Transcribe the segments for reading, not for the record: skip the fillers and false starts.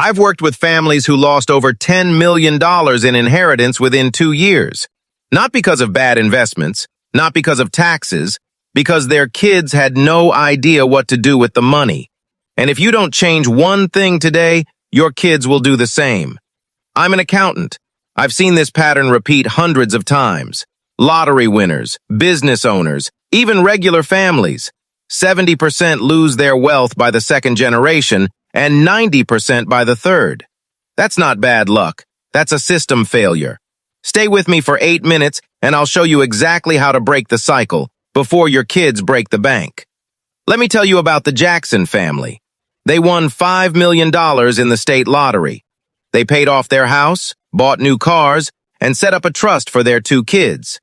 I've worked with families who lost over $10 million in inheritance within 2 years. Not because of bad investments, not because of taxes, because their kids had no idea what to do with the money. And if you don't change one thing today, your kids will do the same. I'm an accountant. I've seen this pattern repeat hundreds of times. Lottery winners, business owners, even regular families. 70% lose their wealth by the second generation and 90% by the third. That's not bad luck. That's a system failure. Stay with me for 8 minutes and I'll show you exactly how to break the cycle before your kids break the bank. Let me tell you about the Jackson family. They won $5 million in the state lottery. They paid off their house, bought new cars, and set up a trust for their 2 kids.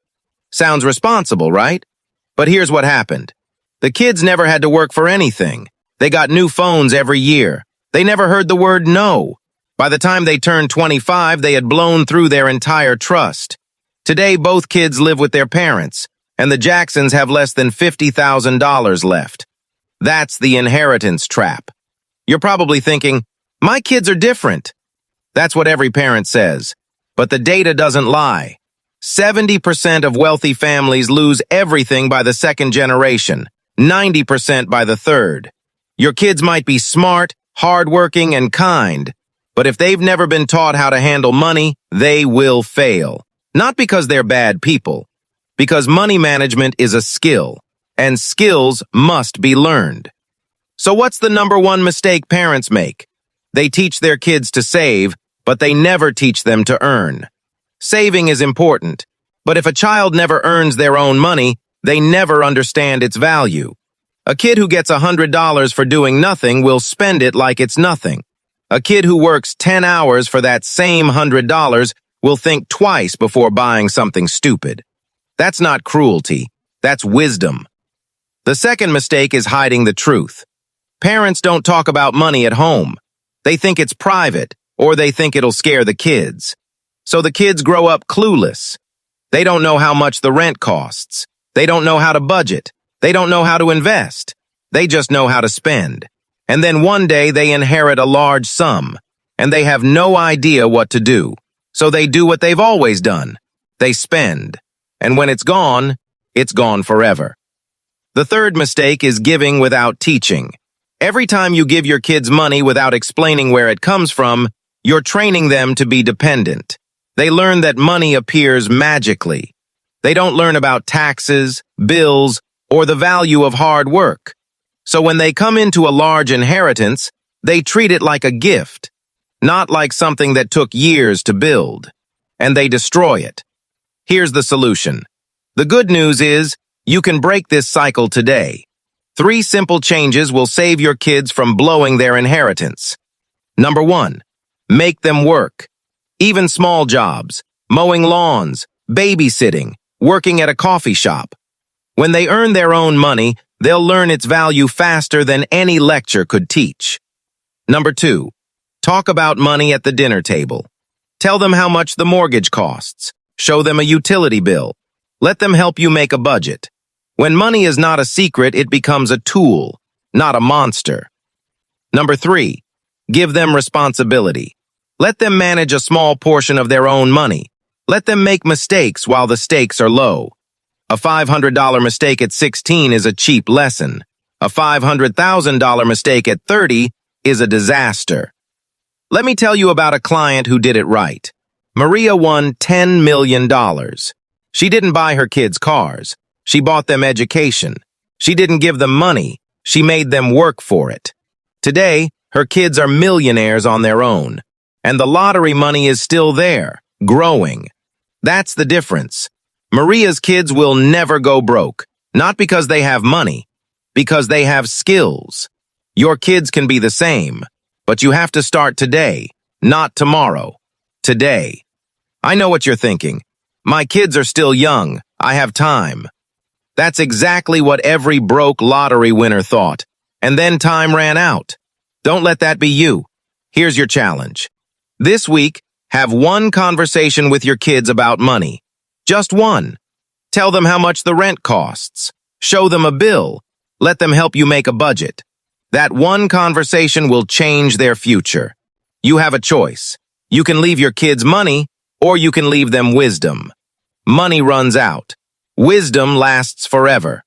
Sounds responsible, right? But here's what happened. The kids never had to work for anything. They got new phones every year. They never heard the word no. By the time they turned 25, they had blown through their entire trust. Today, both kids live with their parents, and the Jacksons have less than $50,000 left. That's the inheritance trap. You're probably thinking, my kids are different. That's what every parent says. But the data doesn't lie. 70% of wealthy families lose everything by the second generation, 90% by the third. Your kids might be smart, hardworking, and kind, but if they've never been taught how to handle money, they will fail. Not because they're bad people, because money management is a skill, and skills must be learned. So what's the #1 mistake parents make? They teach their kids to save, but they never teach them to earn. Saving is important, but if a child never earns their own money, they never understand its value. A kid who gets $100 for doing nothing will spend it like it's nothing. A kid who works 10 hours for that same $100 will think twice before buying something stupid. That's not cruelty. That's wisdom. The second mistake is hiding the truth. Parents don't talk about money at home. They think it's private, or they think it'll scare the kids. So the kids grow up clueless. They don't know how much the rent costs. They don't know how to budget. They don't know how to invest. They just know how to spend. And then one day they inherit a large sum, and they have no idea what to do. So they do what they've always done. They spend. And when it's gone forever. The third mistake is giving without teaching. Every time you give your kids money without explaining where it comes from, you're training them to be dependent. They learn that money appears magically. They don't learn about taxes, bills, or the value of hard work. So when they come into a large inheritance, they treat it like a gift, not like something that took years to build, and they destroy it. Here's the solution. The good news is, you can break this cycle today. 3 simple changes will save your kids from blowing their inheritance. #1, make them work. Even small jobs, mowing lawns, babysitting, working at a coffee shop. When they earn their own money, they'll learn its value faster than any lecture could teach. #2, talk about money at the dinner table. Tell them how much the mortgage costs. Show them a utility bill. Let them help you make a budget. When money is not a secret, it becomes a tool, not a monster. #3, give them responsibility. Let them manage a small portion of their own money. Let them make mistakes while the stakes are low. A $500 mistake at 16 is a cheap lesson. A $500,000 mistake at 30 is a disaster. Let me tell you about a client who did it right. Maria won $10 million. She didn't buy her kids cars. She bought them education. She didn't give them money. She made them work for it. Today, her kids are millionaires on their own. And the lottery money is still there, growing. That's the difference. Maria's kids will never go broke, not because they have money, because they have skills. Your kids can be the same, but you have to start today, not tomorrow. Today. I know what you're thinking. My kids are still young. I have time. That's exactly what every broke lottery winner thought. And then time ran out. Don't let that be you. Here's your challenge. This week, have one conversation with your kids about money. Just one. Tell them how much the rent costs. Show them a bill. Let them help you make a budget. That one conversation will change their future. You have a choice. You can leave your kids money, or you can leave them wisdom. Money runs out. Wisdom lasts forever.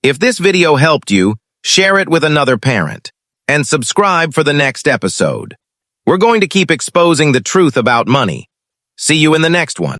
If this video helped you, share it with another parent. And subscribe for the next episode. We're going to keep exposing the truth about money. See you in the next one.